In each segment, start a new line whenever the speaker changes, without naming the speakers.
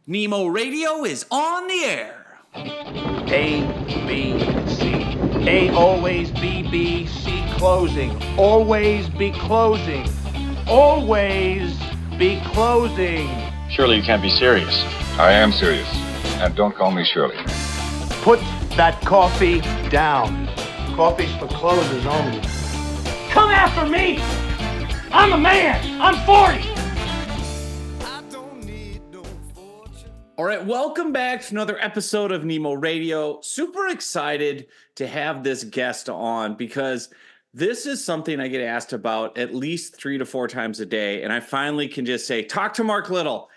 Nemo Radio is on the air.
A, B, C. A, always B, B, C, closing. Always be closing. Always be closing.
Surely you can't be serious.
I am serious. And don't call me Shirley.
Put that coffee down. Coffee's for closers only. Come after me! I'm a man! I'm 40!
All right, welcome back to another episode of Nemo Radio. Super excited to have this guest on because this is something I get asked about at least 3 to 4 times a day. And I finally can just say, talk to Mark Little.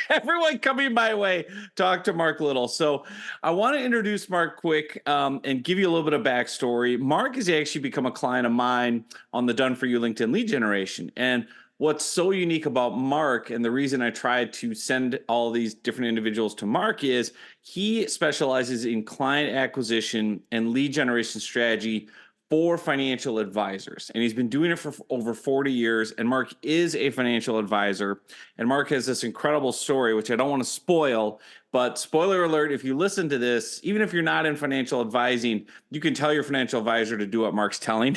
Everyone coming my way, talk to Mark Little. So I want to introduce Mark quick and give you a little bit of backstory. Mark has actually become a client of mine on the Done For You LinkedIn lead generation. And what's so unique about Mark, and the reason I tried to send all these different individuals to Mark, is he specializes in client acquisition and lead generation strategy for financial advisors. And he's been doing it for over 40 years. And Mark is a financial advisor. And Mark has this incredible story, which I don't want to spoil, but spoiler alert, if you listen to this, even if you're not in financial advising, you can tell your financial advisor to do what Mark's telling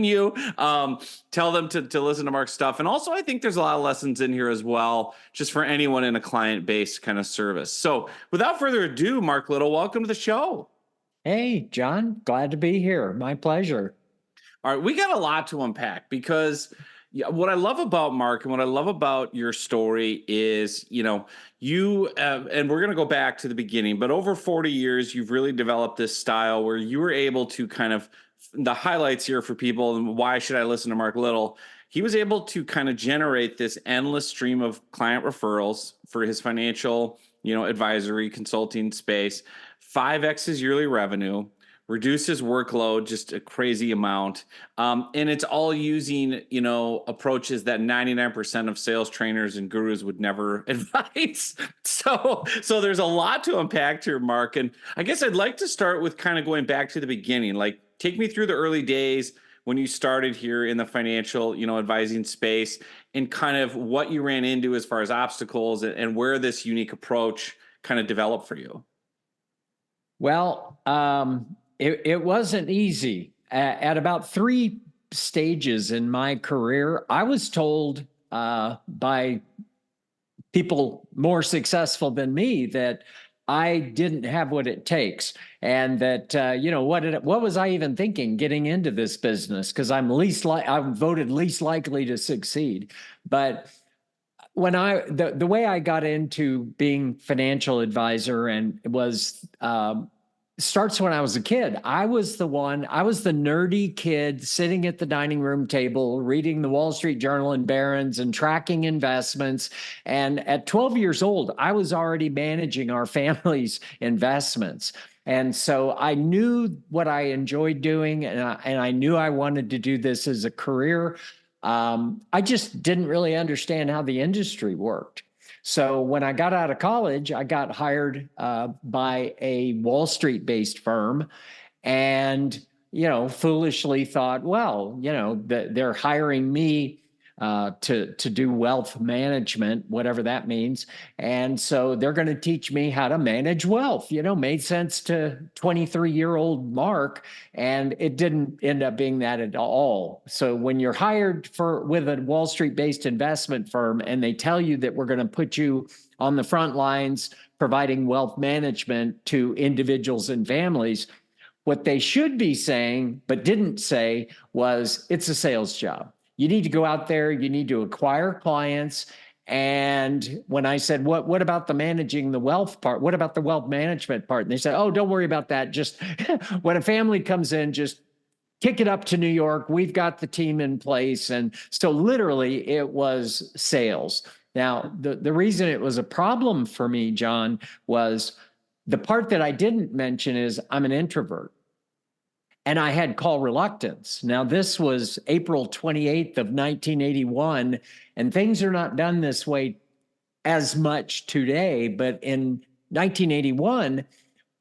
you, tell them to listen to Mark's stuff. And also, I think there's a lot of lessons in here as well, just for anyone in a client-based kind of service. So without further ado, Mark Little, welcome to the show.
Hey, John, glad to be here. My pleasure.
All right, we got a lot to unpack because what I love about Mark and what I love about your story is, you, and we're going to go back to the beginning, but over 40 years, you've really developed this style where you were able to kind of, the highlights here for people and why should I listen to Mark Little? He was able to kind of generate this endless stream of client referrals for his financial, advisory consulting space, 5x his yearly revenue, reduce his workload just a crazy amount. And it's all using, approaches that 99% of sales trainers and gurus would never advise. So there's a lot to unpack here, Mark. And I guess I'd like to start with kind of going back to the beginning. Like, take me through the early days when you started here in the financial, advising space, and kind of what you ran into as far as obstacles and where this unique approach kind of developed for you.
Well, it wasn't easy. At about 3 stages in my career, I was told by people more successful than me that I didn't have what it takes, and that what was I even thinking getting into this business? Because I'm voted least likely to succeed. But when the way I got into being financial advisor and was starts when I was a kid. I was the nerdy kid sitting at the dining room table, reading the Wall Street Journal and Barron's and tracking investments. And at 12 years old, I was already managing our family's investments. And so I knew what I enjoyed doing, and I knew I wanted to do this as a career. I just didn't really understand how the industry worked. So when I got out of college, I got hired by a Wall Street-based firm, and foolishly thought, well, they're hiring me to do wealth management, whatever that means, and so they're going to teach me how to manage wealth. Made sense to 23-year-old Mark, and it didn't end up being that at all. So when you're hired with a Wall Street-based investment firm and they tell you that we're going to put you on the front lines providing wealth management to individuals and families, what they should be saying but didn't say was, it's a sales job. You need to go out there, you need to acquire clients. And when I said, what about the managing the wealth part? What about the wealth management part? And they said, oh, don't worry about that. Just when a family comes in, just kick it up to New York. We've got the team in place. And so literally it was sales. Now, the reason it was a problem for me, John, was the part that I didn't mention is I'm an introvert. And I had call reluctance. Now, this was April 28th of 1981, and things are not done this way as much today. But in 1981,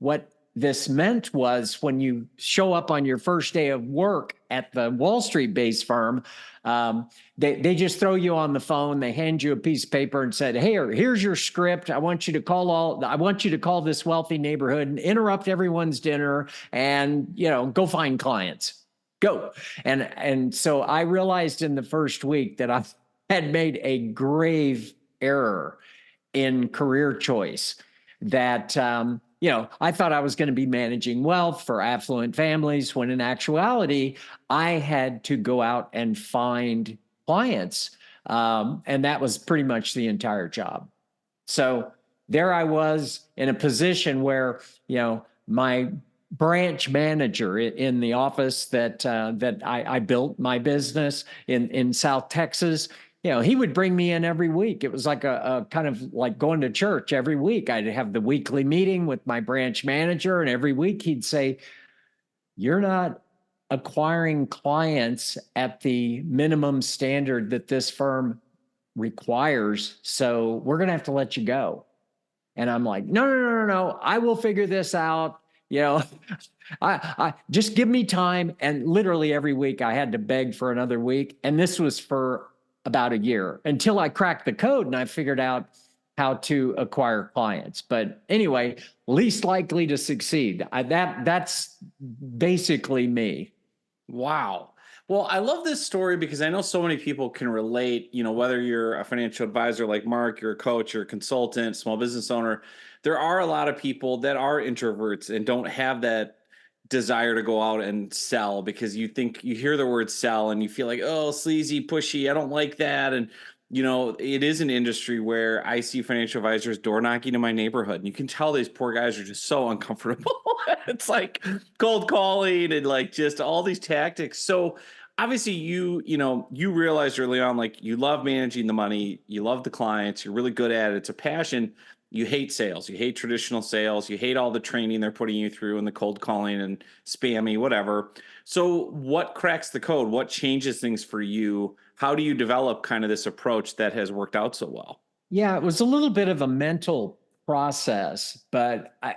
what this meant was when you show up on your first day of work at the Wall Street-based firm, they just throw you on the phone. They hand you a piece of paper and said, "Hey, here's your script. I want you to call this wealthy neighborhood and interrupt everyone's dinner and, go find clients. Go." And so I realized in the first week that I had made a grave error in career choice, that I thought I was going to be managing wealth for affluent families, when in actuality, I had to go out and find clients. And that was pretty much the entire job. So there I was in a position where, my branch manager in the office that I built my business in South Texas, he would bring me in every week. It was like a kind of like going to church every week. I'd have the weekly meeting with my branch manager, and every week he'd say, "You're not acquiring clients at the minimum standard that this firm requires, so we're going to have to let you go." And I'm like, no, I will figure this out. I just give me time. And literally every week I had to beg for another week. And this was for about a year, until I cracked the code and I figured out how to acquire clients. But anyway, least likely to succeed. That's basically me.
Wow. Well, I love this story because I know so many people can relate, whether you're a financial advisor like Mark, you're a coach, you're a consultant, small business owner. There are a lot of people that are introverts and don't have that desire to go out and sell, because you hear the word sell and you feel like, oh, sleazy, pushy, I don't like that. And it is an industry where I see financial advisors door knocking in my neighborhood, and you can tell these poor guys are just so uncomfortable. It's like cold calling and like just all these tactics. So obviously you realized early on, like, you love managing the money, you love the clients, you're really good at it, it's a passion. You hate sales. You hate traditional sales. You hate all the training they're putting you through and the cold calling and spammy, whatever. So what cracks the code? What changes things for you? How do you develop kind of this approach that has worked out so well?
Yeah, it was a little bit of a mental process, but I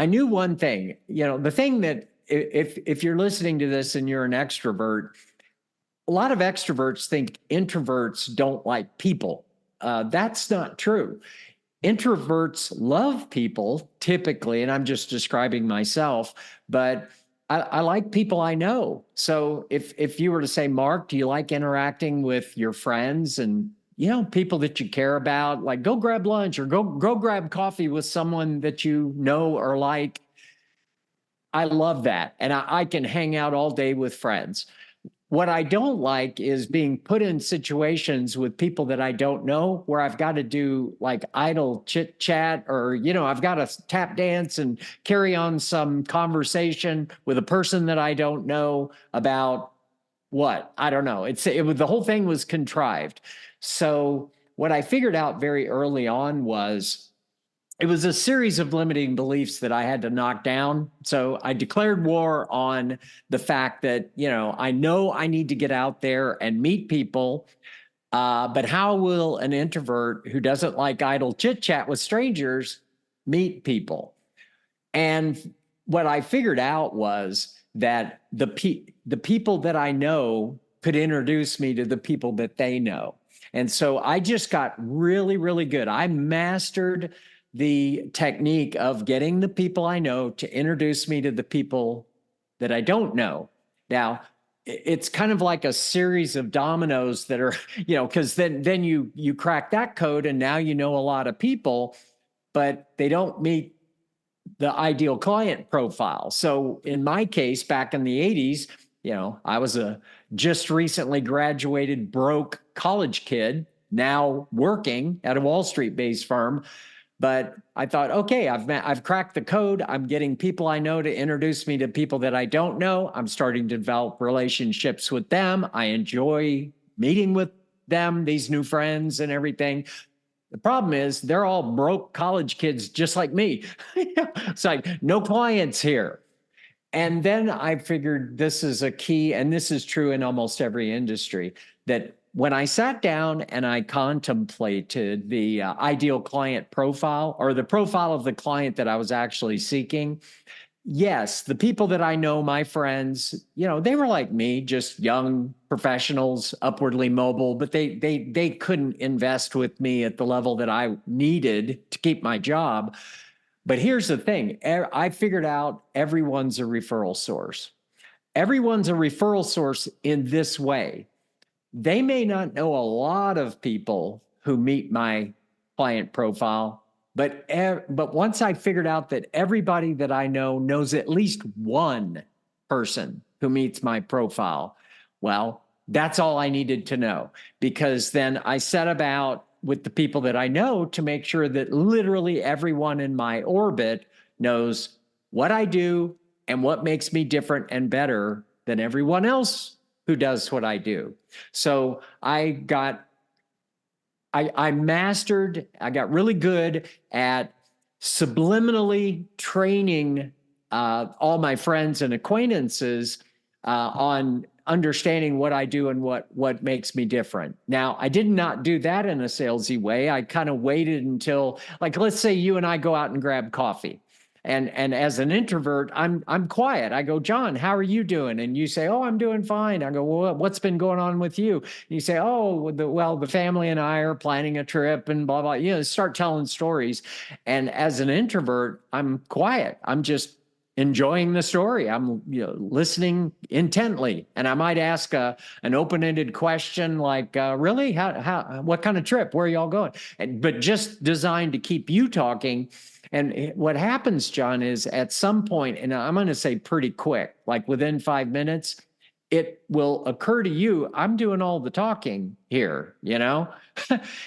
knew one thing. The thing that if you're listening to this and you're an extrovert, a lot of extroverts think introverts don't like people. That's not true. Introverts love people typically, and I'm just describing myself, but I like people I know. So if you were to say, "Mark, do you like interacting with your friends and people that you care about? Like, go grab lunch or go grab coffee with someone that you know or like." I love that, and I can hang out all day with friends. What I don't like is being put in situations with people that I don't know, where I've got to do like idle chit chat, or, I've got to tap dance and carry on some conversation with a person that I don't know about what? I don't know. The whole thing was contrived. So what I figured out very early on was, it was a series of limiting beliefs that I had to knock down. So I declared war on the fact that, I know I need to get out there and meet people. But how will an introvert who doesn't like idle chit chat with strangers meet people? And what I figured out was that the people that I know could introduce me to the people that they know. And so I just got really, really good. I mastered the technique of getting the people I know to introduce me to the people that I don't know. Now, it's kind of like a series of dominoes that are, because then you crack that code and now you know a lot of people, but they don't meet the ideal client profile. So in my case, back in the 80s, I was a just recently graduated broke college kid, now working at a Wall Street-based firm. But I thought, okay, I've cracked the code. I'm getting people I know to introduce me to people that I don't know. I'm starting to develop relationships with them. I enjoy meeting with them, these new friends and everything. The problem is they're all broke college kids just like me. It's like, no clients here. And then I figured this is a key, and this is true in almost every industry, that when I sat down and I contemplated the ideal client profile, or the profile of the client that I was actually seeking, yes, the people that I know, my friends, they were like me, just young professionals, upwardly mobile, but they couldn't invest with me at the level that I needed to keep my job. But here's the thing. I figured out everyone's a referral source. Everyone's a referral source in this way. They may not know a lot of people who meet my client profile, but once I figured out that everybody that I know knows at least one person who meets my profile, well, that's all I needed to know, because then I set about with the people that I know to make sure that literally everyone in my orbit knows what I do and what makes me different and better than everyone else who does what I do. So I got really good at subliminally training all my friends and acquaintances on understanding what I do and what makes me different. Now, I did not do that in a salesy way. I kind of waited until, like, let's say you and I go out and grab coffee. And as an introvert, I'm quiet. I go, John, how are you doing? And you say, oh, I'm doing fine. I go, well, what's been going on with you? And you say, oh, the family and I are planning a trip and blah, blah. Start telling stories. And as an introvert, I'm quiet. I'm just enjoying the story. I'm listening intently. And I might ask an open-ended question like, really? What kind of trip? Where are y'all going? But just designed to keep you talking. And what happens, John, is at some point, and I'm going to say pretty quick, like within 5 minutes, it will occur to you, I'm doing all the talking here, and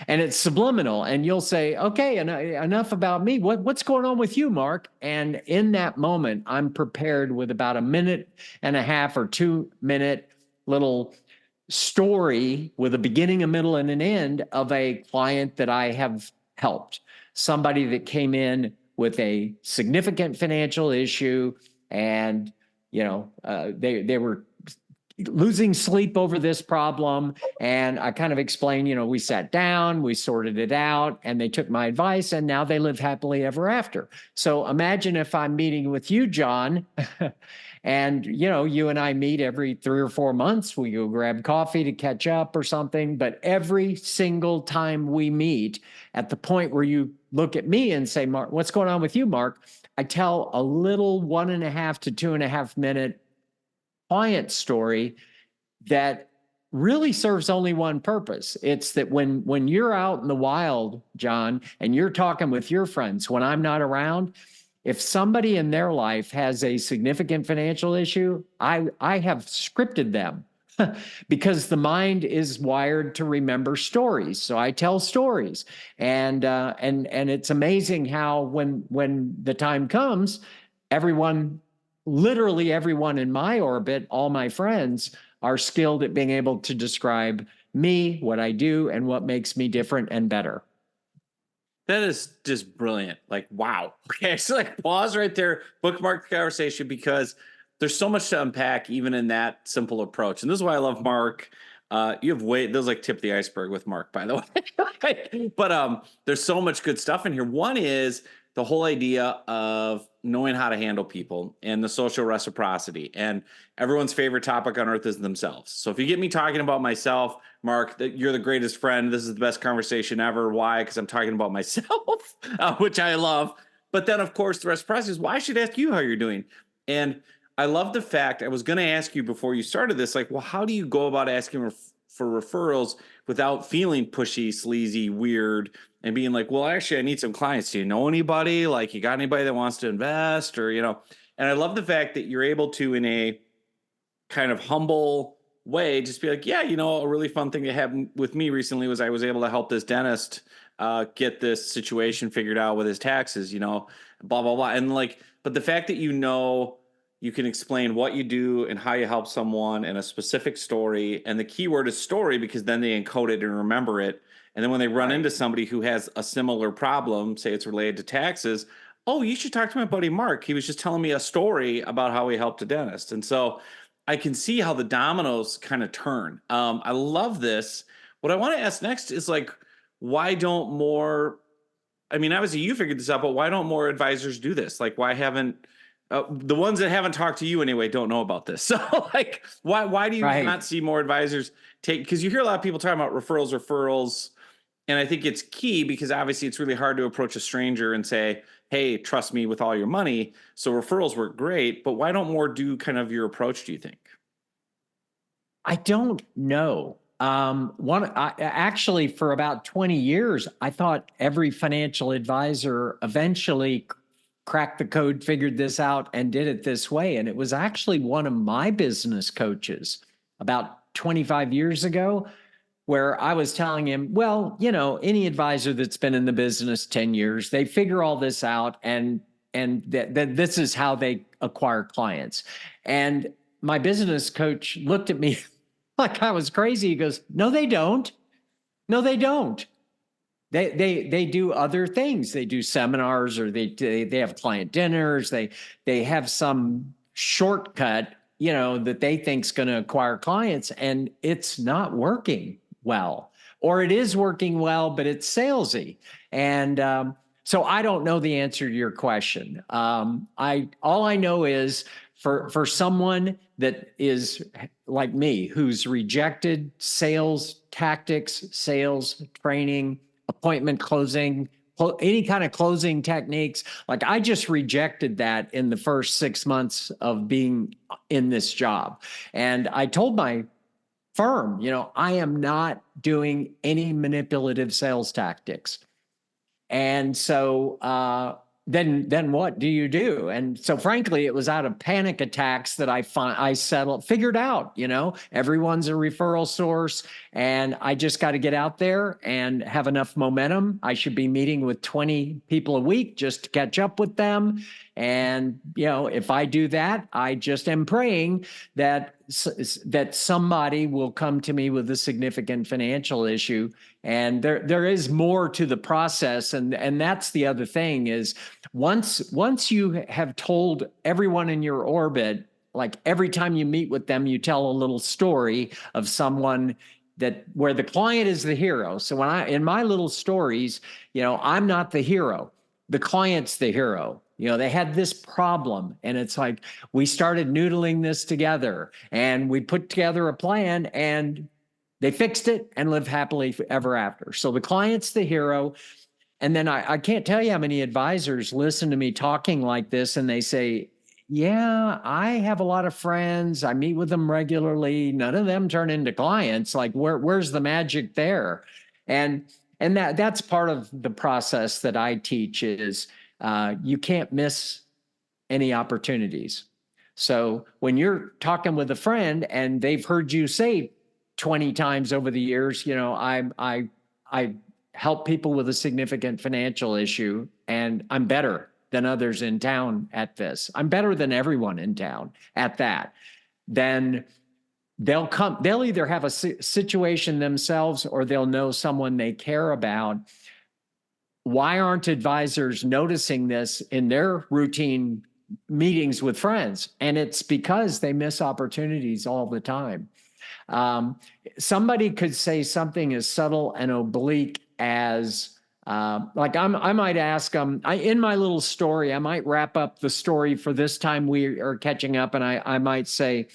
it's subliminal. And you'll say, okay, enough about me. What's going on with you, Mark? And in that moment, I'm prepared with about 1.5 minutes or 2 minute little story with a beginning, a middle, and an end of a client that I have helped. Somebody that came in with a significant financial issue, and they were losing sleep over this problem. And I kind of explained, we sat down, we sorted it out, and they took my advice, and now they live happily ever after. So imagine if I'm meeting with you, John, and you and I meet every 3 or 4 months. We go grab coffee to catch up or something. But every single time we meet, at the point where you look at me and say, Mark, what's going on with you, Mark? I tell a little 1.5 to 2.5 minute client story that really serves only one purpose. It's that when you're out in the wild, John, and you're talking with your friends, when I'm not around, if somebody in their life has a significant financial issue, I have scripted them because the mind is wired to remember stories. So I tell stories, and it's amazing how when the time comes, literally everyone in my orbit, all my friends, are skilled at being able to describe me, what I do, and what makes me different and better.
That is just brilliant. Like, wow. Okay, so pause right there, bookmark the conversation, because there's so much to unpack even in that simple approach. And this is why I love Mark. You have there's tip of the iceberg with Mark, by the way. But there's so much good stuff in here. One is the whole idea of knowing how to handle people and the social reciprocity. And everyone's favorite topic on earth is themselves. So if you get me talking about myself, Mark, that you're the greatest friend, this is the best conversation ever. Why? Because I'm talking about myself, which I love. But then, of course, the reciprocity is, why should I ask you how you're doing? And I love the fact, I was going to ask you before you started this, how do you go about asking for referrals without feeling pushy, sleazy, weird, and being like, well, actually, I need some clients. Do you know anybody? You got anybody that wants to invest? Or, and I love the fact that you're able to, in a kind of humble way, just be like, yeah, a really fun thing that happened with me recently was I was able to help this dentist get this situation figured out with his taxes, blah, blah, blah. And but the fact that you can explain what you do and how you help someone in a specific story. And the key word is story, because then they encode it and remember it. And then when they run into somebody who has a similar problem, say it's related to taxes, oh, you should talk to my buddy Mark. He was just telling me a story about how he helped a dentist. And so I can see how the dominoes kind of turn. I love this. What I want to ask next is like, why don't more? I mean, obviously you figured this out, but why don't more advisors do this? Like, why haven't the ones that haven't talked to you anyway don't know about this? So, like, why do you not see more advisors take? Because you hear a lot of people talking about referrals, and I think it's key because obviously it's really hard to approach a stranger and say, "Hey, trust me with all your money." So referrals work great, but why don't more do kind of your approach? Do you think?
I don't know. Actually, for about 20 years, I thought every financial advisor eventually cracked the code, figured this out, and did it this way. And it was actually one of my business coaches about 25 years ago, where I was telling him, well, any advisor that's been in the business 10 years, they figure all this out, and that this is how they acquire clients. And my business coach looked at me like I was crazy. He goes, no, they don't. No, they don't. They do other things. They do seminars, or they have client dinners. They have some shortcut, that they think's going to acquire clients, and it's not working well, or it is working well, but it's salesy. And so I don't know the answer to your question. All I know is for someone that is like me, who's rejected sales tactics, sales training, appointment closing, any kind of closing techniques. Like, I just rejected that in the first 6 months of being in this job. And I told my firm, I am not doing any manipulative sales tactics. And so then what do you do? And so, frankly, it was out of panic attacks that I figured out, everyone's a referral source, and I just got to get out there and have enough momentum. I should be meeting with 20 people a week just to catch up with them. And, if I do that, I just am praying that somebody will come to me with a significant financial issue. And there is more to the process. And that's the other thing is once you have told everyone in your orbit, like every time you meet with them, you tell a little story of someone where the client is the hero. So in my little stories, I'm not the hero. The client's the hero. They had this problem, and it's like, we started noodling this together, and we put together a plan, and they fixed it and lived happily ever after. So the client's the hero. And then I can't tell you how many advisors listen to me talking like this, and they say, yeah, I have a lot of friends. I meet with them regularly. None of them turn into clients. Like, where's the magic there? And that's part of the process that I teach is you can't miss any opportunities. So when you're talking with a friend and they've heard you say 20 times over the years, I help people with a significant financial issue, and I'm better than others in town at this. I'm better than everyone in town at that. Then they'll either have a situation themselves, or they'll know someone they care about. Why aren't advisors noticing this in their routine meetings with friends? And it's because they miss opportunities all the time. Somebody could say something as subtle and oblique as, I might ask them, in my little story, I might wrap up the story for this time we are catching up, and I might say,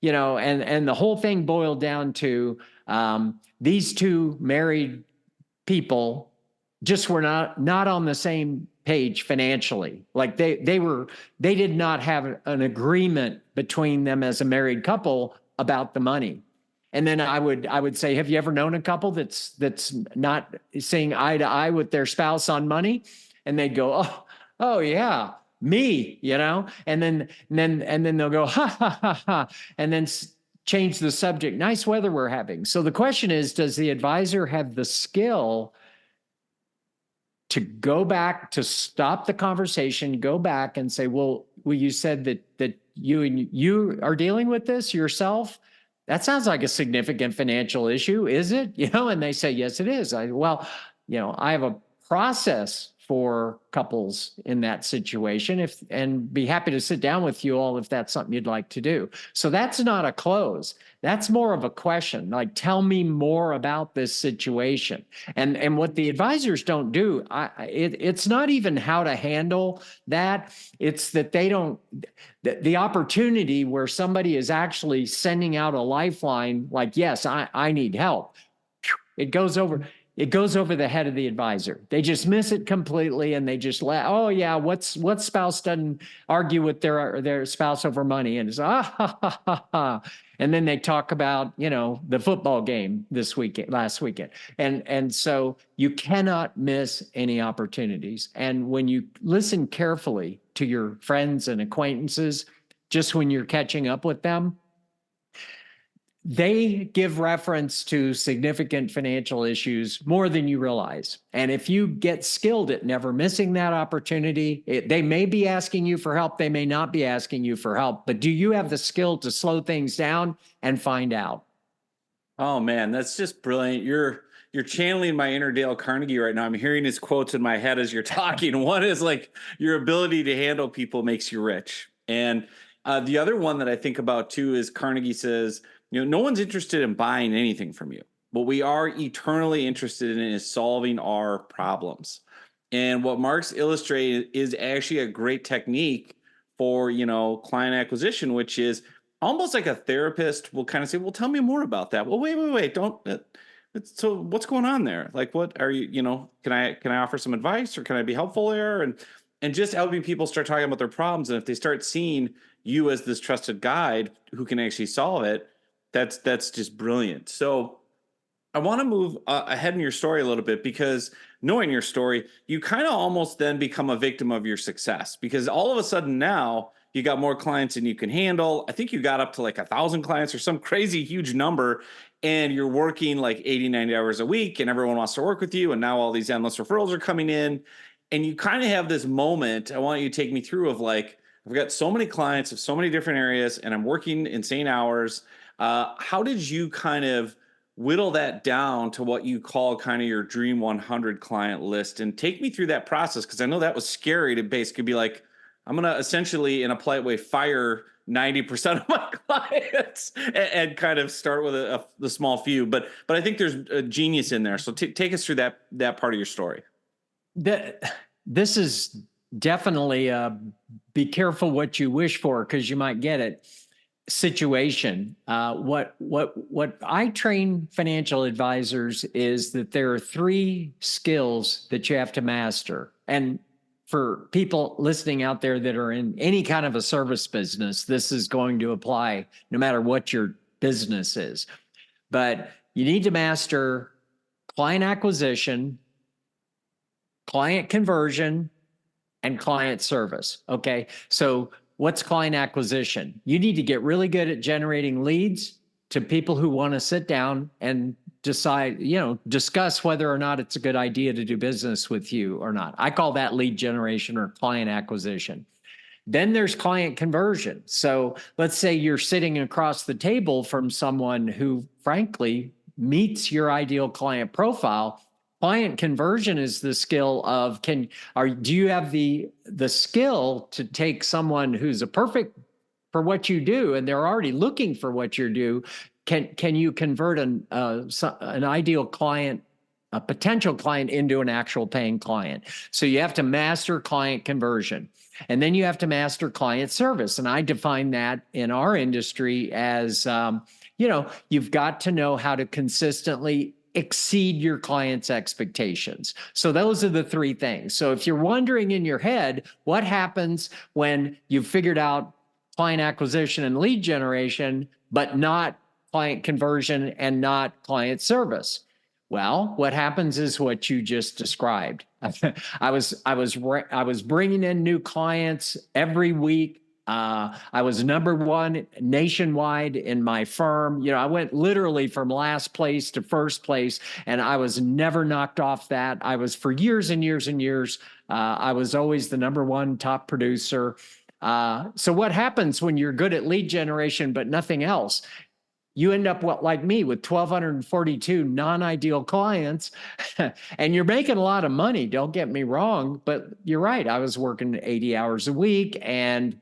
and the whole thing boiled down to these two married people just were not on the same page financially. Like they did not have an agreement between them as a married couple about the money. And then I would say, have you ever known a couple that's not seeing eye to eye with their spouse on money? And they'd go, oh yeah, me, and then they'll go, ha ha ha ha, and then change the subject. Nice weather we're having. So the question is, does the advisor have the skill to go back, to stop the conversation, go back and say, well, you said that you are dealing with this yourself? That sounds like a significant financial issue, is it? And they say, yes, it is. I have a process for couples in that situation, and be happy to sit down with you all if that's something you'd like to do. So that's not a close. That's more of a question, like, tell me more about this situation. And what the advisors don't do, it's not even how to handle that. It's that they don't, the opportunity where somebody is actually sending out a lifeline, like, yes, I need help. It goes over the head of the advisor. They just miss it completely, and they just oh yeah, what spouse doesn't argue with their spouse over money? And it's ha ha ha ha. And then they talk about, the football game last weekend. And so you cannot miss any opportunities. And when you listen carefully to your friends and acquaintances, just when you're catching up with them, they give reference to significant financial issues more than you realize. And if you get skilled at never missing that opportunity, they may be asking you for help, they may not be asking you for help, but do you have the skill to slow things down and find out?
Oh man, that's just brilliant. You're channeling my inner Dale Carnegie right now. I'm hearing his quotes in my head as you're talking. One is like, your ability to handle people makes you rich. And the other one that I think about too is Carnegie says, no one's interested in buying anything from you. What we are eternally interested in is solving our problems. And what Mark's illustrated is actually a great technique for, client acquisition, which is almost like a therapist will kind of say, well, tell me more about that. Well, wait, don't. So what's going on there? Like, what are you, can I offer some advice, or can I be helpful there? And just helping people start talking about their problems. And if they start seeing you as this trusted guide who can actually solve it, that's just brilliant. So I want to move ahead in your story a little bit, because knowing your story, you kind of almost then become a victim of your success, because all of a sudden now you got more clients than you can handle. I think you got up to like 1,000 clients or some crazy huge number, and you're working like 80, 90 hours a week, and everyone wants to work with you. And now all these endless referrals are coming in, and you kind of have this moment. I want you to take me through of like, I've got so many clients of so many different areas, and I'm working insane hours. How did you kind of whittle that down to what you call kind of your dream 100 client list? And take me through that process, because I know that was scary to basically be like, I'm going to essentially, in a polite way, fire 90% of my clients and kind of start with the small few. But I think there's a genius in there. So take us through that part of your story.
This is definitely be careful what you wish for, because you might get it. Situation. What I train financial advisors is that there are 3 skills that you have to master. And for people listening out there that are in any kind of a service business, this is going to apply no matter what your business is. But you need to master client acquisition, client conversion, and client service. Okay. So what's client acquisition? You need to get really good at generating leads to people who want to sit down and discuss whether or not it's a good idea to do business with you or not. I call that lead generation or client acquisition. Then there's client conversion. So let's say you're sitting across the table from someone who, frankly, meets your ideal client profile. Client conversion is the skill of do you have the skill to take someone who's a perfect for what you do, and they're already looking for what you do. Can you convert an ideal client, a potential client, into an actual paying client? So you have to master client conversion, and then you have to master client service. And I define that in our industry as you've got to know how to consistently exceed your client's expectations. So those are the 3 things. So if you're wondering in your head, what happens when you've figured out client acquisition and lead generation, but not client conversion and not client service? Well, what happens is what you just described. I was bringing in new clients every week. I was number 1 nationwide in my firm. I went literally from last place to first place, and I was never knocked off that. I was for years and years and years. I was always the number 1 top producer. So what happens when you're good at lead generation but nothing else? you end up like me with 1,242 non-ideal clients, and you're making a lot of money. Don't get me wrong, but you're right. I was working 80 hours a week, and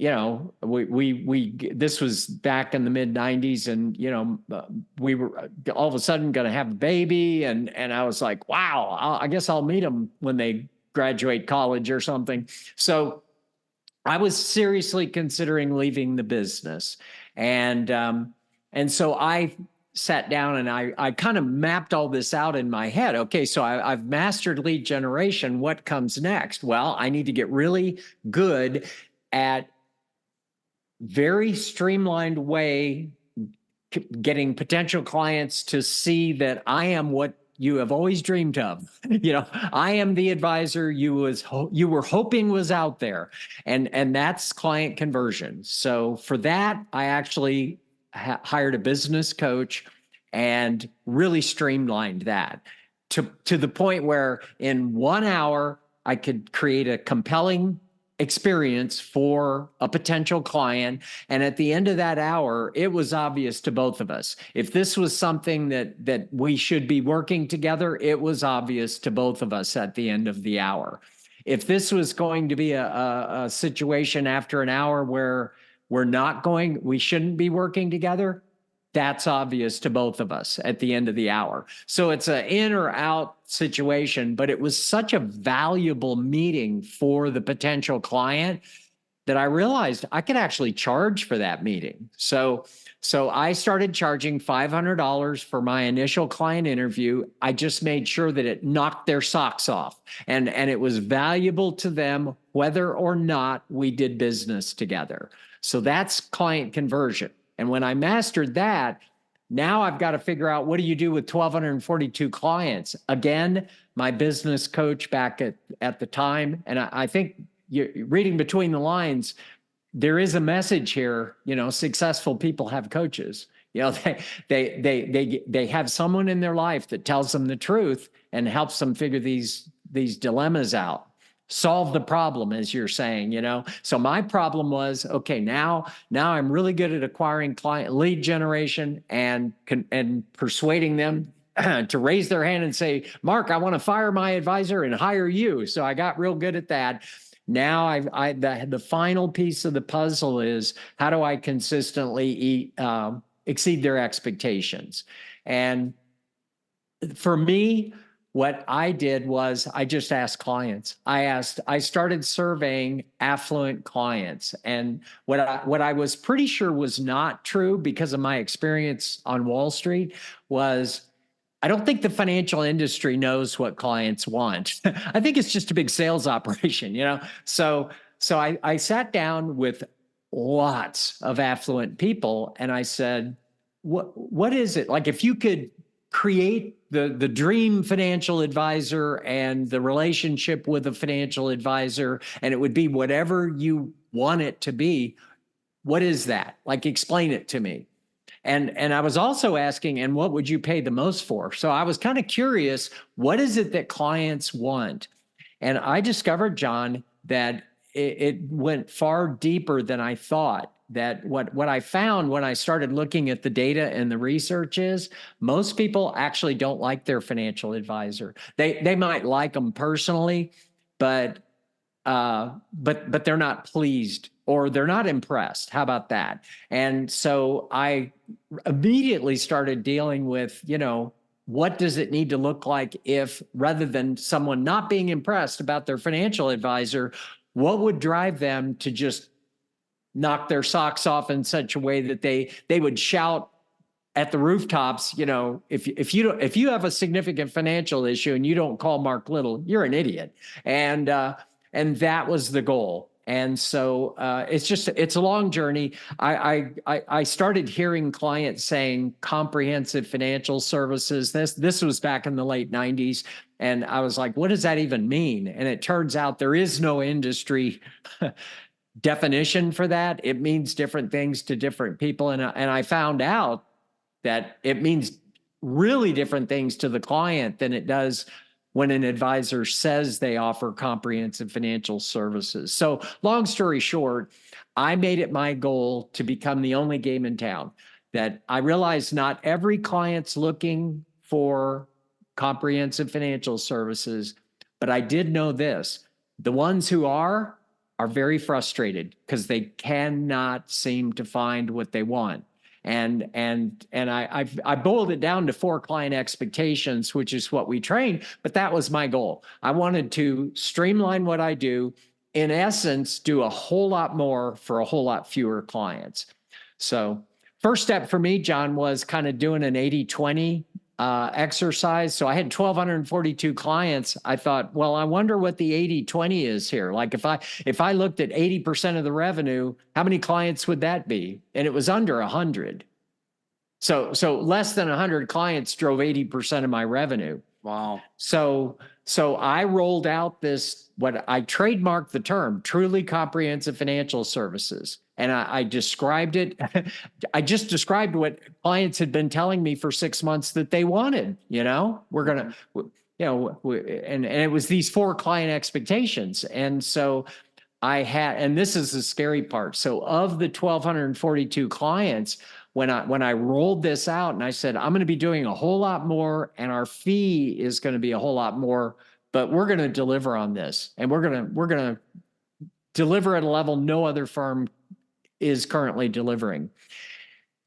this was back in the mid 90s, and we were all of a sudden going to have a baby, and I was like, wow, I guess I'll meet them when they graduate college or something. So I was seriously considering leaving the business. And so I sat down and I kind of mapped all this out in my head. Okay, so I've mastered lead generation. What comes next? Well, I need to get really good at very streamlined way getting potential clients to see that I am what you have always dreamed of. I am the advisor you were hoping was out there, and that's client conversion. So for that, I actually hired a business coach and really streamlined that to the point where in 1 hour I could create a compelling experience for a potential client. And at the end of that hour, it was obvious to both of us. If this was something that we should be working together, it was obvious to both of us at the end of the hour. If this was going to be a situation after an hour where we shouldn't be working together, that's obvious to both of us at the end of the hour. So it's an in or out situation, but it was such a valuable meeting for the potential client that I realized I could actually charge for that meeting. So I started charging $500 for my initial client interview. I just made sure that it knocked their socks off, and it was valuable to them whether or not we did business together. So that's client conversion. And when I mastered that, now I've got to figure out, what do you do with 1,242 clients? Again, my business coach back at the time, and I think you're reading between the lines, there is a message here. Successful people have coaches. They have someone in their life that tells them the truth and helps them figure these dilemmas out. Solve the problem, as you're saying, So my problem was, okay, now I'm really good at acquiring client lead generation and persuading them to raise their hand and say, Mark, I want to fire my advisor and hire you. So I got real good at that. Now the final piece of the puzzle is, how do I consistently exceed their expectations? And for me, what I did was I just asked clients. I started surveying affluent clients. And what I was pretty sure was not true, because of my experience on Wall Street, was I don't think the financial industry knows what clients want. I think it's just a big sales operation, So I sat down with lots of affluent people and I said, what is it? Like, if you could create the dream financial advisor and the relationship with a financial advisor, and it would be whatever you want it to be, what is that? Like, explain it to me. And I was also asking, and what would you pay the most for? So I was kind of curious, what is it that clients want? And I discovered, John, that it went far deeper than I thought. That what I found when I started looking at the data and the research is, most people actually don't like their financial advisor. They might like them personally, but they're not pleased, or they're not impressed. How about that? And so I immediately started dealing with, what does it need to look like if, rather than someone not being impressed about their financial advisor, what would drive them to just knock their socks off in such a way that they would shout at the rooftops, if you have a significant financial issue and you don't call Mark Little, you're an idiot. And that was the goal. And so it's a long journey. I started hearing clients saying comprehensive financial services. This was back in the late 90s. And I was like, what does that even mean? And it turns out there is no industry definition for that. It means different things to different people. And I found out that it means really different things to the client than it does when an advisor says they offer comprehensive financial services. So long story short, I made it my goal to become the only game in town that I realize not every client's looking for comprehensive financial services, but I did know this. The ones who are very frustrated because they cannot seem to find what they want. And I boiled it down to 4 client expectations, which is what we train, but that was my goal. I wanted to streamline what I do, in essence, do a whole lot more for a whole lot fewer clients. So first step for me, John, was kind of doing an 80-20 exercise. So I had 1,242 clients. I thought, well, I wonder what the 80-20 is here. Like if I looked at 80% of the revenue, how many clients would that be? And it was under 100. So less than 100 clients drove 80% of my revenue.
Wow.
So I rolled out this, what I trademarked the term, truly comprehensive financial services. And I described it. I just described what clients had been telling me for 6 months that they wanted. We're going to, and it was these 4 client expectations. And so and this is the scary part. So of the 1,242 clients, when I rolled this out and I said, I'm going to be doing a whole lot more and our fee is going to be a whole lot more, but we're going to deliver on this, and we're going to deliver at a level no other firm is currently delivering.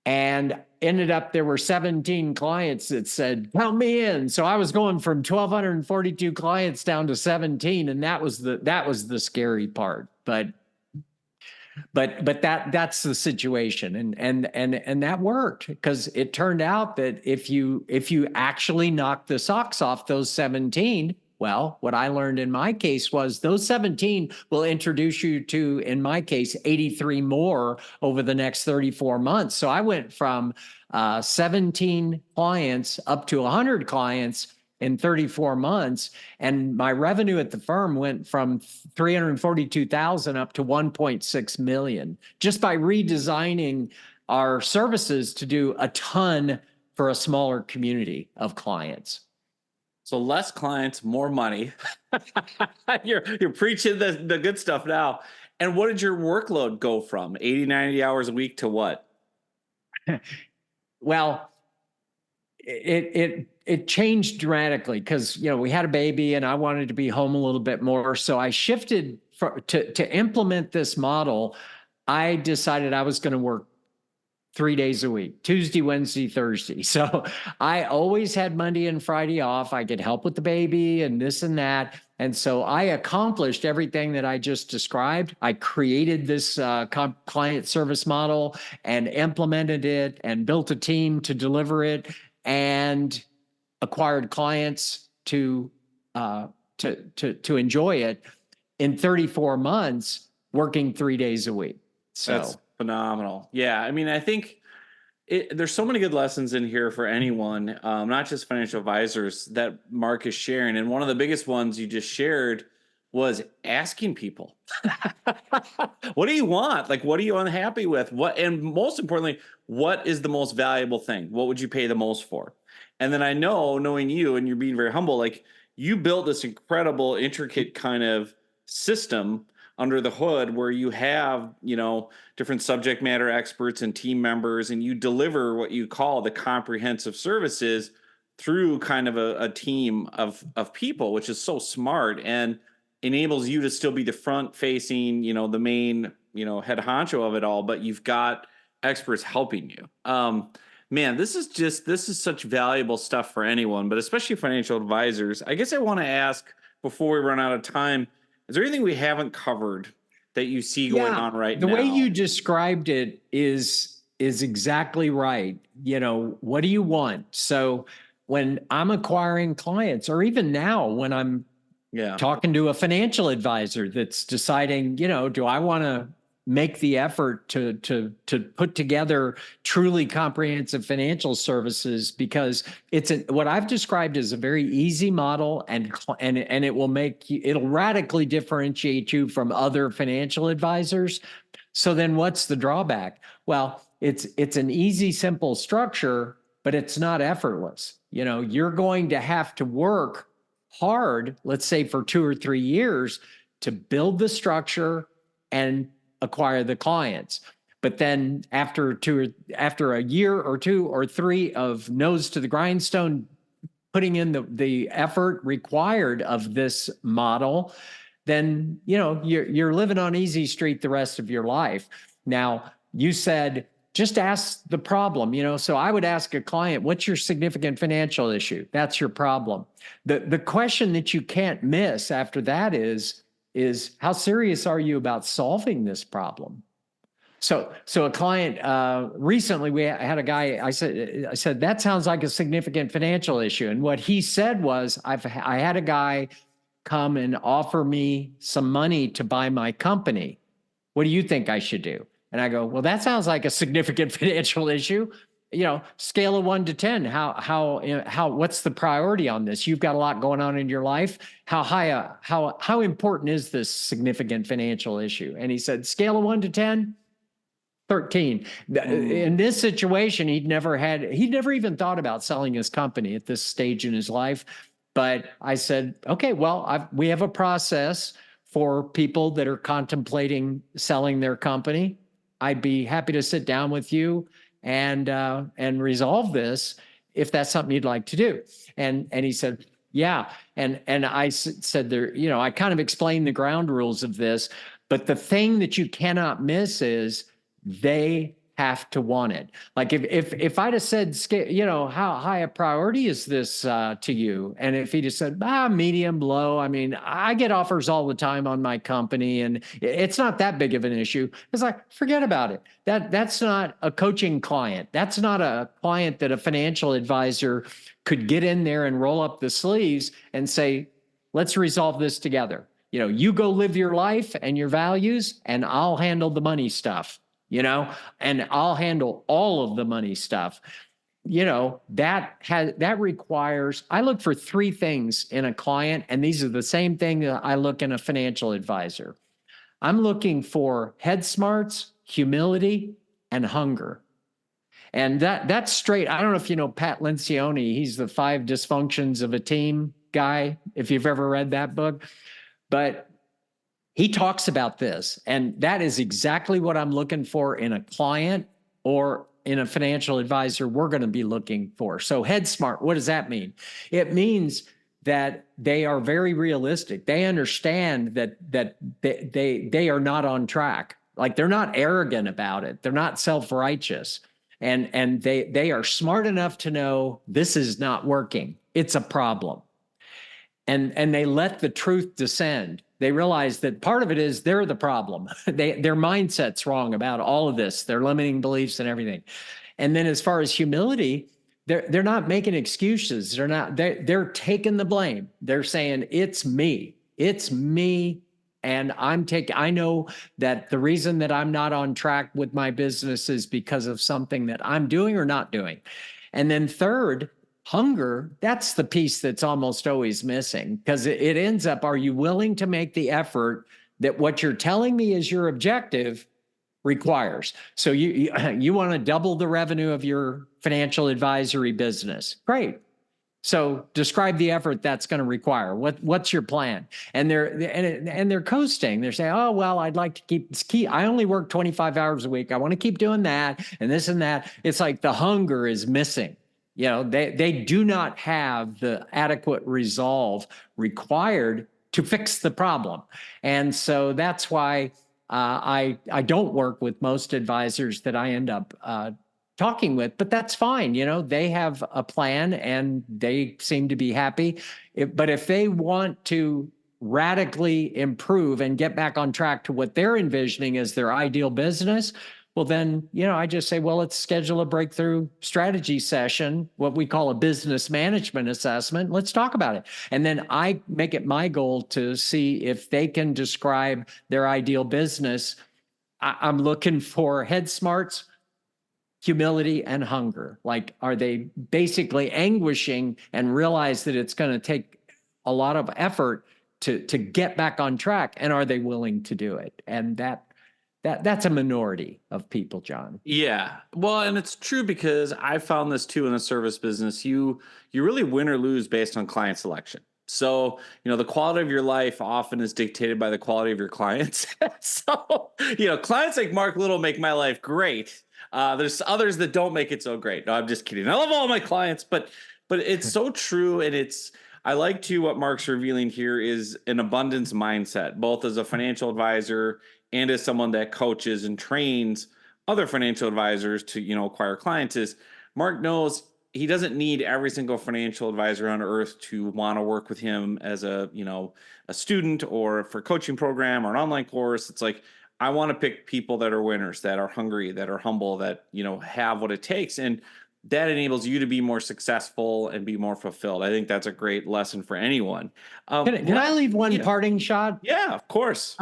And ended up, there were 17 clients that said, count me in. So I was going from 1,242 clients down to 17. And that was the scary part. But that's the situation. And that worked, because it turned out that if you actually knock the socks off those 17, well, what I learned in my case was those 17 will introduce you to, in my case, 83 more over the next 34 months. So I went from 17 clients up to 100 clients in 34 months. And my revenue at the firm went from 342,000 up to 1.6 million, just by redesigning our services to do a ton for a smaller community of clients.
So less clients, more money. You're preaching the good stuff now. And what did your workload go from? 80, 90 hours a week to what?
Well, it changed dramatically, because we had a baby and I wanted to be home a little bit more. So I shifted to implement this model. I decided I was going to work 3 days a week, Tuesday, Wednesday, Thursday. So I always had Monday and Friday off. I could help with the baby and this and that. And so I accomplished everything that I just described. I created this client service model and implemented it and built a team to deliver it and acquired clients to enjoy it in 34 months, working 3 days a week. So
that's phenomenal. Yeah. I mean, I think there's so many good lessons in here for anyone, not just financial advisors, that Mark is sharing. And one of the biggest ones you just shared was asking people, what do you want? Like, what are you unhappy with? And most importantly, what is the most valuable thing? What would you pay the most for? And then I know, knowing you, and you're being very humble, like, you built this incredible, intricate kind of system under the hood where you have, different subject matter experts and team members, and you deliver what you call the comprehensive services through kind of a team of people, which is so smart and enables you to still be the front facing, the main, head honcho of it all, but you've got experts helping you. Man, this is such valuable stuff for anyone, but especially financial advisors. I guess I want to ask, before we run out of time, is there anything we haven't covered that you see going on right now?
The way you described it is exactly right. What do you want? So when I'm acquiring clients, or even now when I'm talking to a financial advisor that's deciding, do I want to make the effort to put together truly comprehensive financial services, because what I've described as a very easy model, and it will it'll radically differentiate you from other financial advisors. So then what's the drawback? Well, it's an easy, simple structure, but it's not effortless. You're going to have to work hard, let's say for 2 or 3 years, to build the structure and acquire the clients. But then after a year or two or three of nose to the grindstone, putting in the effort required of this model, then you're living on easy street the rest of your life. Now, you said just ask the problem, so I would ask a client, what's your significant financial issue? That's your problem. The question that you can't miss after that is how serious are you about solving this problem? So a client recently, we had a guy. I said that sounds like a significant financial issue, and what he said was, I had a guy come and offer me some money to buy my company. What do you think I should do? And I go, well, that sounds like a significant financial issue. Scale of 1 to 10. What's the priority on this? You've got a lot going on in your life. How important is this significant financial issue? And he said, scale of 1 to 10. 13. In this situation, he'd never even thought about selling his company at this stage in his life. But I said, okay, well, we have a process for people that are contemplating selling their company. I'd be happy to sit down with you and resolve this if that's something you'd like to do. And he said, yeah. And I said there, I kind of explained the ground rules of this, but the thing that you cannot miss is they have to want it. Like if I'd have said, how high a priority is this to you? And if he just said, medium, low, I mean, I get offers all the time on my company and it's not that big of an issue. It's like, forget about it. That's not a coaching client. That's not a client that a financial advisor could get in there and roll up the sleeves and say, let's resolve this together. You go live your life and your values and I'll handle the money stuff. And I'll handle all of the money stuff. That requires, I look for 3 things in a client, and these are the same thing that I look in a financial advisor. I'm looking for head smarts, humility, and hunger. And that's straight. I don't know if you know Pat Lencioni. He's the 5 dysfunctions of a team guy, if you've ever read that book. But he talks about this, and that is exactly what I'm looking for in a client or in a financial advisor we're going to be looking for. So head smart, what does that mean? It means that they are very realistic. They understand that they are not on track. Like they're not arrogant about it. They're not self-righteous. And they are smart enough to know this is not working. It's a problem. And they let the truth descend. They realize that part of it is they're the problem. Their mindset's wrong about all of this, their limiting beliefs and everything. And then as far as humility, they're not making excuses. They're taking the blame. They're saying, it's me. And I know that the reason that I'm not on track with my business is because of something that I'm doing or not doing. And then third, hunger, that's the piece that's almost always missing, because it ends up, are you willing to make the effort that what you're telling me is your objective requires? So you want to double the revenue of your financial advisory business. Great. So describe the effort that's going to require. What's your plan? And they're coasting. They're saying, oh, well, I'd like to keep, I only work 25 hours a week. I want to keep doing that and this and that. It's like the hunger is missing. They do not have the adequate resolve required to fix the problem. And so that's why I don't work with most advisors that I end up talking with, but that's fine. They have a plan and they seem to be happy. But if they want to radically improve and get back on track to what they're envisioning as their ideal business, well, then, I just say, well, let's schedule a breakthrough strategy session, what we call a business management assessment. Let's talk about it. And then I make it my goal to see if they can describe their ideal business. I'm looking for head smarts, humility, and hunger. Like, are they basically anguishing and realize that it's going to take a lot of effort to get back on track? And are they willing to do it? And that's a minority of people, John.
Yeah. Well, and it's true, because I found this too in the service business. You really win or lose based on client selection. So, the quality of your life often is dictated by the quality of your clients. So, clients like Mark Little make my life great. There's others that don't make it so great. No, I'm just kidding. I love all my clients, but it's so true. And I like to, what Mark's revealing here is an abundance mindset, both as a financial advisor and as someone that coaches and trains other financial advisors to, acquire clients. Is Mark knows he doesn't need every single financial advisor on earth to want to work with him as a student or for a coaching program or an online course. It's like, I want to pick people that are winners, that are hungry, that are humble, that, have what it takes. And that enables you to be more successful and be more fulfilled. I think that's a great lesson for anyone.
Can I leave one parting shot?
Yeah, of course.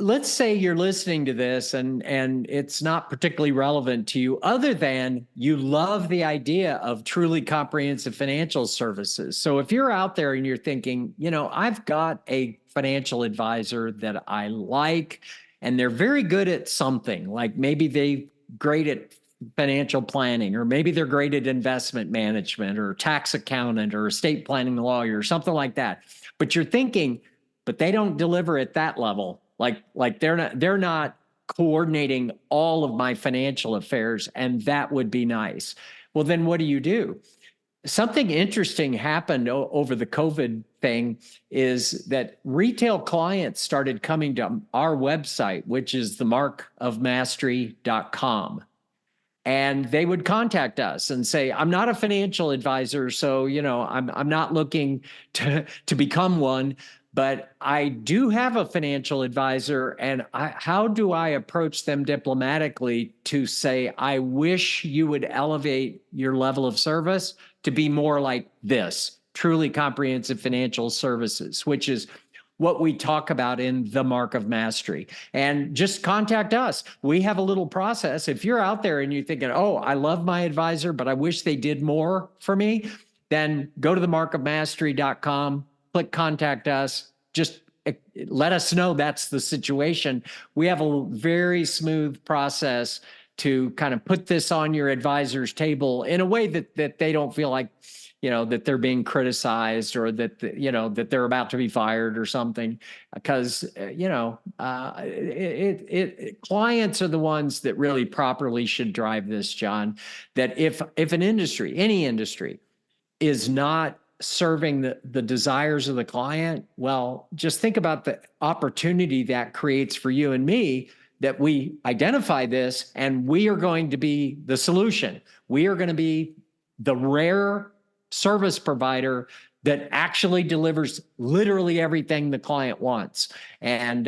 Let's say you're listening to this and it's not particularly relevant to you, other than you love the idea of truly comprehensive financial services. So if you're out there and you're thinking, I've got a financial advisor that I like, and they're very good at something, like maybe they're great at financial planning, or maybe they're great at investment management or tax accountant or estate planning lawyer or something like that. But you're thinking, but they don't deliver at that level. Like they're not coordinating all of my financial affairs, and that would be nice. Well, then what do? Something interesting happened over the COVID thing, is that retail clients started coming to our website, which is themarkofmastery.com. And they would contact us and say, I'm not a financial advisor, so, I'm not looking to become one, but I do have a financial advisor, and how do I approach them diplomatically to say, I wish you would elevate your level of service to be more like this, truly comprehensive financial services, which is what we talk about in the Mark of Mastery. And just contact us. We have a little process. If you're out there and you're thinking, oh, I love my advisor, but I wish they did more for me, then go to themarkofmastery.com. Click contact us. Just let us know that's the situation. We have a very smooth process to kind of put this on your advisor's table in a way that they don't feel like, that they're being criticized, or that, that they're about to be fired or something. Because, clients are the ones that really properly should drive this, John. That if an industry, any industry, is not serving the desires of the client, well, just think about the opportunity that creates for you and me, that we identify this and we are going to be the solution. We are going to be the rare service provider that actually delivers literally everything the client wants. And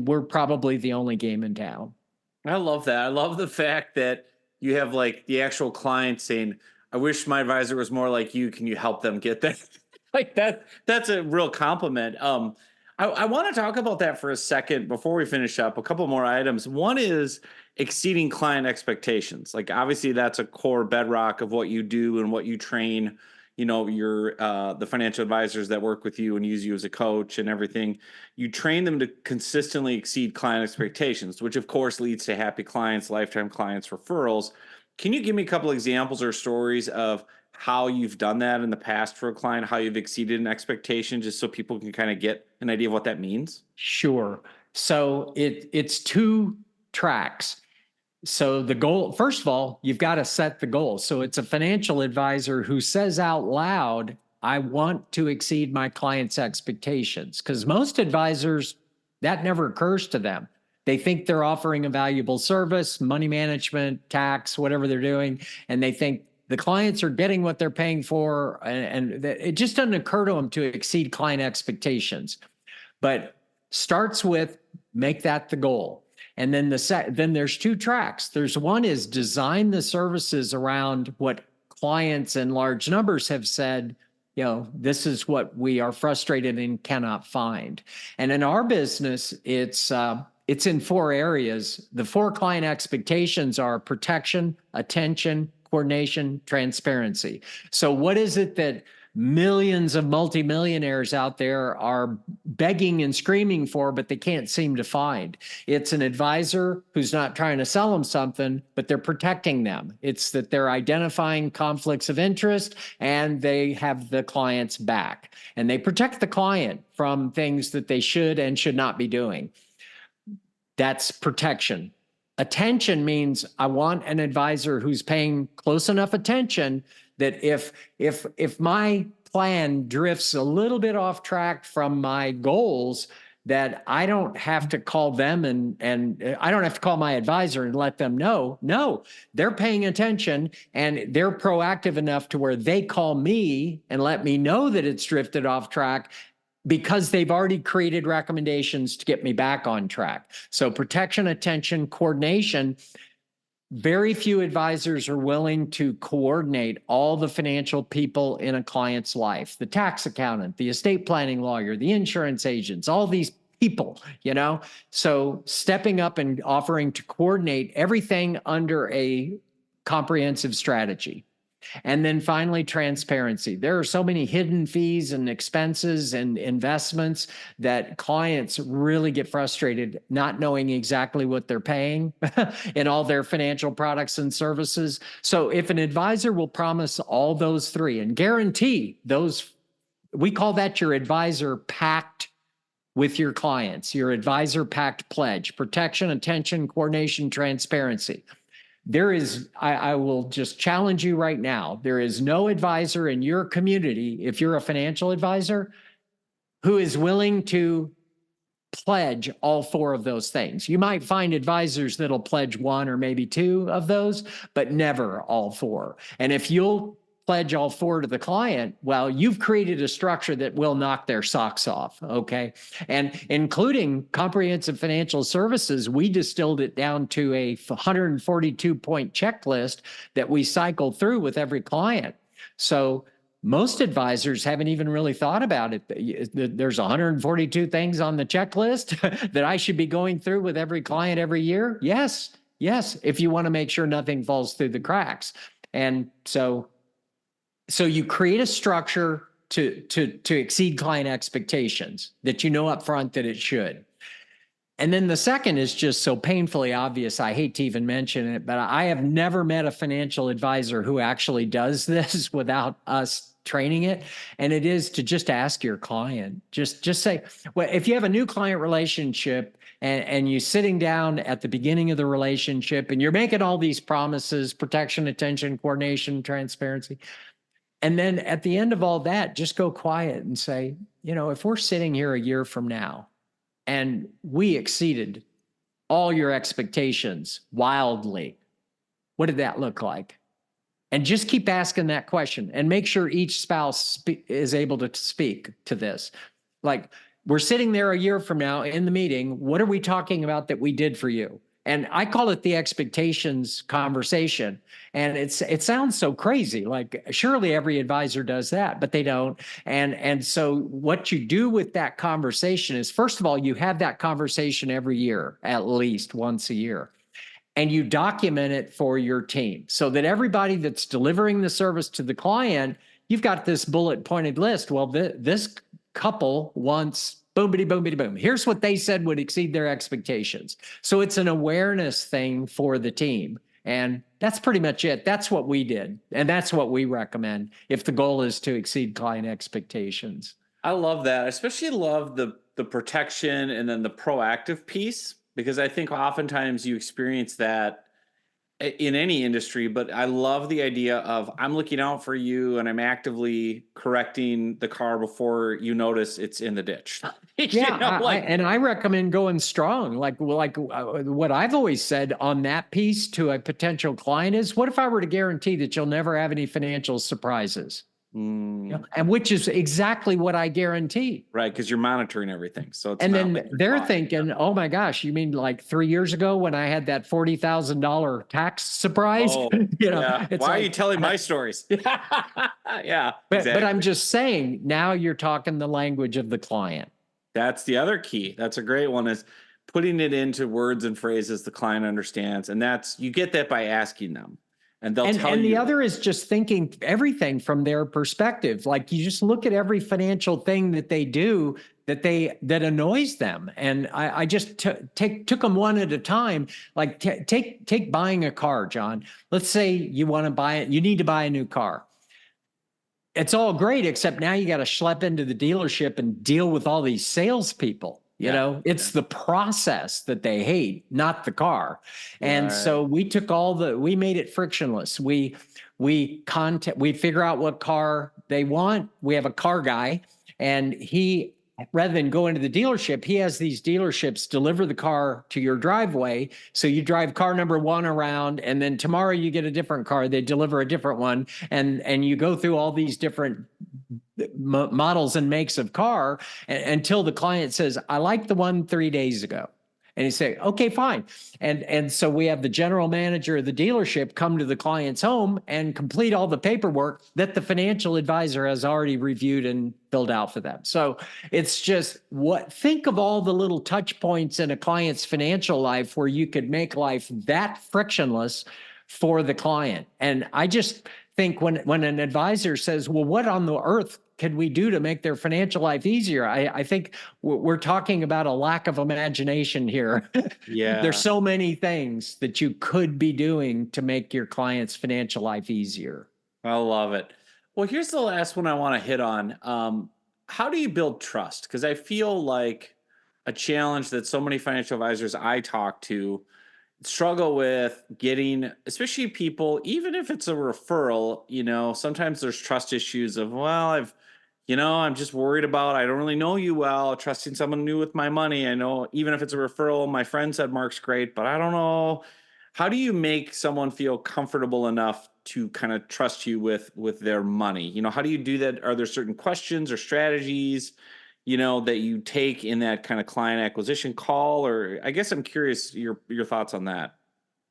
we're probably the only game in town.
I love that. I love the fact that you have like the actual client saying, I wish my advisor was more like you. Can you help them get that? Like that. That's a real compliment. I want to talk about that for a second before we finish up. A couple more items. One is exceeding client expectations. Like obviously that's a core bedrock of what you do and what you train, your the financial advisors that work with you and use you as a coach and everything. You train them to consistently exceed client expectations, which of course leads to happy clients, lifetime clients, referrals. Can you give me a couple examples or stories of how you've done that in the past for a client, how you've exceeded an expectation, just so people can kind of get an idea of what that means?
Sure. So it's two tracks. So the goal, first of all, you've got to set the goal. So it's a financial advisor who says out loud, I want to exceed my client's expectations, because most advisors, that never occurs to them. They think they're offering a valuable service, money management, tax, whatever they're doing, and they think the clients are getting what they're paying for, and it just doesn't occur to them to exceed client expectations. But starts with make that the goal. And then then there's two tracks. There's one is design the services around what clients in large numbers have said, this is what we are frustrated and cannot find. And in our business, it's in four areas. The four client expectations are protection, attention, coordination, transparency. So what is it that millions of multimillionaires out there are begging and screaming for, but they can't seem to find. It's an advisor who's not trying to sell them something, but they're protecting them. It's that they're identifying conflicts of interest and they have the client's back. And they protect the client from things that they should and should not be doing. That's protection. Attention means I want an advisor who's paying close enough attention that if my plan drifts a little bit off track from my goals, that I don't have to call them and I don't have to call my advisor and let them know. No, they're paying attention and they're proactive enough to where they call me and let me know that it's drifted off track, because they've already created recommendations to get me back on track. So protection, attention, coordination. Very few advisors are willing to coordinate all the financial people in a client's life: the tax accountant, the estate planning lawyer, the insurance agents, all these people, So stepping up and offering to coordinate everything under a comprehensive strategy. And then finally, transparency. There are so many hidden fees and expenses and investments that clients really get frustrated not knowing exactly what they're paying in all their financial products and services. So if an advisor will promise all those three and guarantee those, we call that your advisor pact with your clients, your advisor pact pledge: protection, attention, coordination, transparency. There is, I will just challenge you right now, there is no advisor in your community, if you're a financial advisor, who is willing to pledge all four of those things. You might find advisors that'll pledge one or maybe two of those, but never all four. And if you'll pledge all four to the client, well, you've created a structure that will knock their socks off, okay? And including comprehensive financial services, we distilled it down to a 142-point checklist that we cycle through with every client. So most advisors haven't even really thought about it. There's 142 things on the checklist that I should be going through with every client every year. Yes, if you want to make sure nothing falls through the cracks. And so you create a structure to exceed client expectations that you know up front that it should. And then the second is just so painfully obvious, I hate to even mention it, but I have never met a financial advisor who actually does this without us training it. And it is to just ask your client, just say, well, if you have a new client relationship and you're sitting down at the beginning of the relationship and you're making all these promises: protection, attention, coordination, transparency. And then at the end of all that, just go quiet and say, if we're sitting here a year from now and we exceeded all your expectations wildly, what did that look like? And just keep asking that question and make sure each spouse is able to speak to this. Like, we're sitting there a year from now in the meeting. What are we talking about that we did for you? And I call it the expectations conversation. And it sounds so crazy. Like, surely every advisor does that, but they don't. And so what you do with that conversation is, first of all, you have that conversation every year, at least once a year. And you document it for your team so that everybody that's delivering the service to the client, you've got this bullet pointed list. Well, this couple wants boomity, boomity, boom. Here's what they said would exceed their expectations. So it's an awareness thing for the team. And that's pretty much it. That's what we did. And that's what we recommend if the goal is to exceed client expectations.
I love that. I especially love the protection and then the proactive piece, because I think oftentimes you experience that in any industry, but I love the idea of, I'm looking out for you and I'm actively correcting the car before you notice it's in the ditch.
Yeah, I recommend going strong. Like what I've always said on that piece to a potential client is, what if I were to guarantee that you'll never have any financial surprises? And which is exactly what I guarantee.
Right, because you're monitoring everything. So it's
and then they're thinking, oh my gosh, you mean like 3 years ago when I had that $40,000 tax surprise?
Oh,
yeah.
Why are you telling my stories? Yeah,
but I'm just saying, now you're talking the language of the client.
That's the other key. That's a great one, is putting it into words and phrases the client understands. And you get that by asking them. and they'll tell
And
you.
the other is just thinking everything from their perspective. Like you just look at every financial thing that they do that annoys them. And I just took them one at a time. Like take buying a car, John. Let's say you want to buy it. You need to buy a new car. It's all great, except now you got to schlep into the dealership and deal with all these salespeopeople. You know, it's the process that they hate, not the car. And so we made it frictionless. We figure out what car they want. We have a car guy, and rather than go into the dealership, he has these dealerships deliver the car to your driveway. So you drive car number 1 around, and then tomorrow you get a different car. They deliver a different one, and you go through all these different models and makes of car until the client says, I like the one 3 days ago. And you say, okay, fine. And so we have the general manager of the dealership come to the client's home and complete all the paperwork that the financial advisor has already reviewed and filled out for them. So it's just think of all the little touch points in a client's financial life where you could make life that frictionless for the client. And I just think when an advisor says, well, what on the earth could we do to make their financial life easier? I think we're talking about a lack of imagination here.
Yeah.
There's so many things that you could be doing to make your client's financial life easier.
I love it. Well, here's the last one I want to hit on. How do you build trust? Because I feel like a challenge that so many financial advisors I talk to struggle with getting, especially people, even if it's a referral, sometimes there's trust issues of, well, I'm just worried about, I don't really know you well, trusting someone new with my money. I know even if it's a referral, my friend said Mark's great, but I don't know. How do you make someone feel comfortable enough to kind of trust you with their money? How do you do that? Are there certain questions or strategies, that you take in that kind of client acquisition call? Or I guess I'm curious your thoughts on that.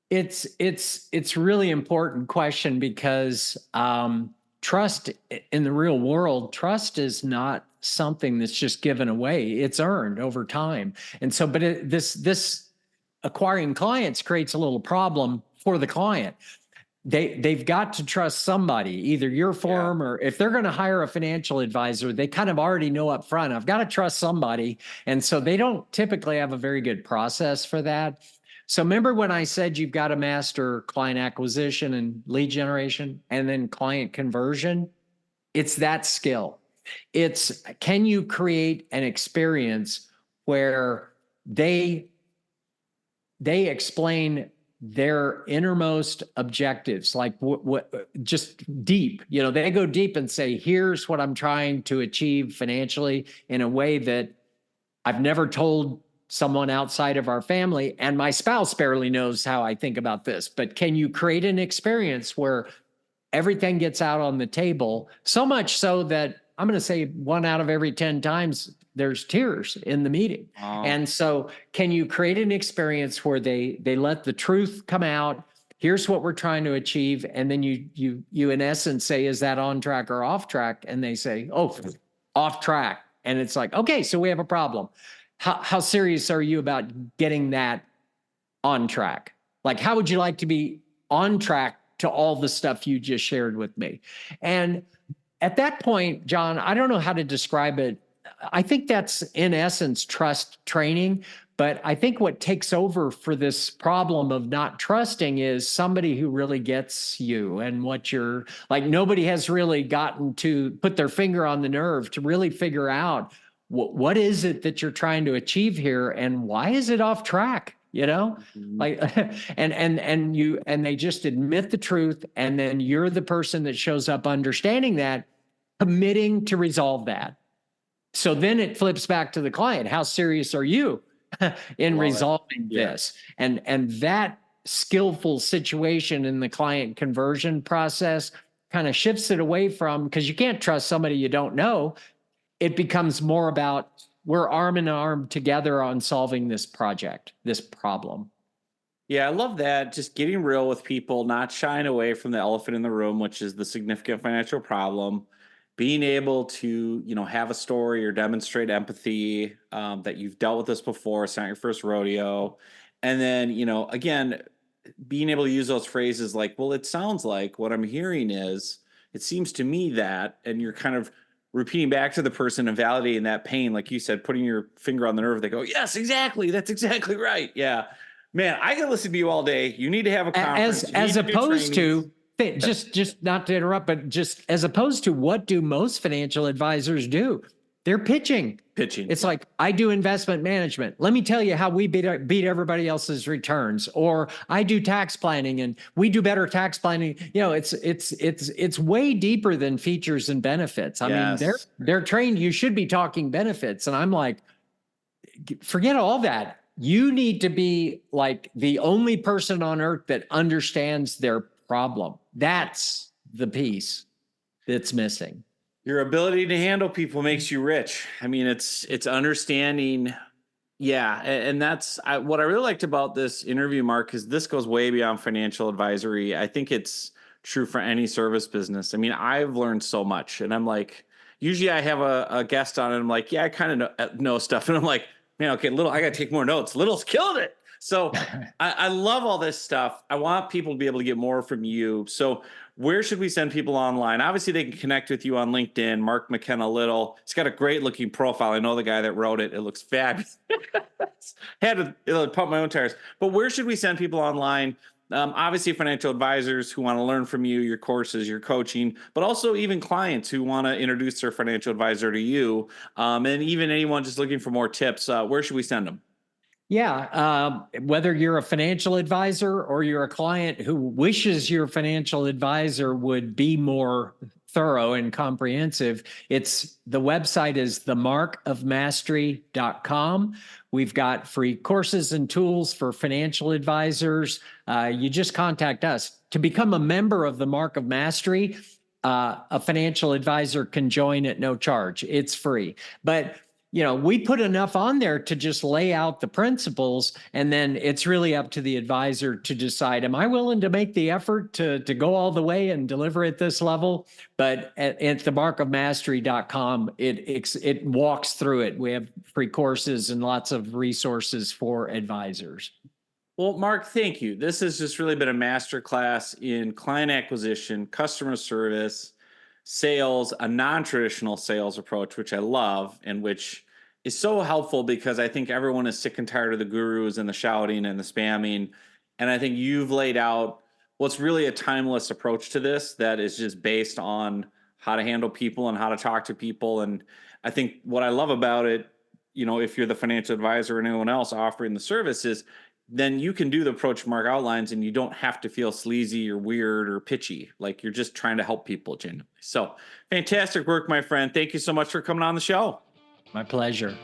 It's really important question because trust in the real world, trust is not something that's just given away. It's earned over time. And so, but this acquiring clients creates a little problem for the client. They've got to trust somebody, either your firm or if they're going to hire a financial advisor, they kind of already know up front, I've got to trust somebody. And so they don't typically have a very good process for that. So remember when I said you've got to master client acquisition and lead generation and then client conversion? It's that skill. It's, can you create an experience where they explain their innermost objectives, like what just deep, they go deep and say, here's what I'm trying to achieve financially in a way that I've never told someone outside of our family, and my spouse barely knows how I think about this. But can you create an experience where everything gets out on the table, so much so that I'm going to say 1 out of every 10 times there's tears in the meeting. And so can you create an experience where they let the truth come out? Here's what we're trying to achieve. And then you in essence say, is that on track or off track? And they say, oh, off track. And it's like, okay, so we have a problem. How serious are you about getting that on track? Like, how would you like to be on track to all the stuff you just shared with me? And at that point, John, I don't know how to describe it. I think that's in essence trust training. But I think what takes over for this problem of not trusting is somebody who really gets you and what you're like. Nobody has really gotten to put their finger on the nerve to really figure out what is it that you're trying to achieve here and why is it off track? Like, and they just admit the truth. And then you're the person that shows up understanding that, committing to resolve that. So then it flips back to the client. How serious are you in resolving this? And that skillful situation in the client conversion process kind of shifts it away from, because you can't trust somebody you don't know. It becomes more about we're arm in arm together on solving this project, this problem.
Yeah, I love that. Just getting real with people, not shying away from the elephant in the room, which is the significant financial problem. Being able to, have a story or demonstrate empathy, that you've dealt with this before. It's not your first rodeo. And then, again, being able to use those phrases like, well, it sounds like what I'm hearing is, it seems to me that, and you're kind of repeating back to the person and validating that pain, like you said, putting your finger on the nerve. They go, yes, exactly. That's exactly right. Yeah, man, I can listen to you all day. You need to have a conference.
As opposed to, just not to interrupt, but just as opposed to, what do most financial advisors do? They're pitching. It's like, I do investment management. Let me tell you how we beat everybody else's returns. Or I do tax planning and we do better tax planning. You know, it's way deeper than features and benefits. I mean, they're trained. You should be talking benefits. And I'm like, forget all that. You need to be like the only person on earth that understands their problem. That's the piece that's missing.
Your ability to handle people makes you rich. I mean, it's understanding. Yeah. And that's what I really liked about this interview, Mark, is this goes way beyond financial advisory. I think it's true for any service business. I mean, I've learned so much, and I'm like, usually I have a guest on and I'm like, yeah, I kind of know stuff. And I'm like, man, okay, Little, I got to take more notes. Little's killed it. So I love all this stuff. I want people to be able to get more from you. So where should we send people online? Obviously, they can connect with you on LinkedIn, Mark McKenna Little. He's got a great looking profile. I know the guy that wrote it. It looks fabulous. Had to pump my own tires. But where should we send people online? Obviously, financial advisors who want to learn from you, your courses, your coaching, but also even clients who want to introduce their financial advisor to you, and even anyone just looking for more tips. Where should we send them?
Yeah. Whether you're a financial advisor or you're a client who wishes your financial advisor would be more thorough and comprehensive, the website is themarkofmastery.com. We've got free courses and tools for financial advisors. You just contact us. To become a member of the Mark of Mastery, a financial advisor can join at no charge. It's free. But you know, we put enough on there to just lay out the principles, and then it's really up to the advisor to decide, am I willing to make the effort to go all the way and deliver at this level? But at themarkofmastery.com, it walks through it. We have free courses and lots of resources for advisors.
Well, Mark, thank you. This has just really been a masterclass in client acquisition, customer service, sales, a non-traditional sales approach, which I love, and which is so helpful because I think everyone is sick and tired of the gurus and the shouting and the spamming. And I think you've laid out what's really a timeless approach to this that is just based on how to handle people and how to talk to people. And I think what I love about it, you know, if you're the financial advisor or anyone else offering the service, is then you can do the approach Mark outlines and you don't have to feel sleazy or weird or pitchy. Like you're just trying to help people genuinely. So fantastic work, my friend. Thank you so much for coming on the show.
My pleasure.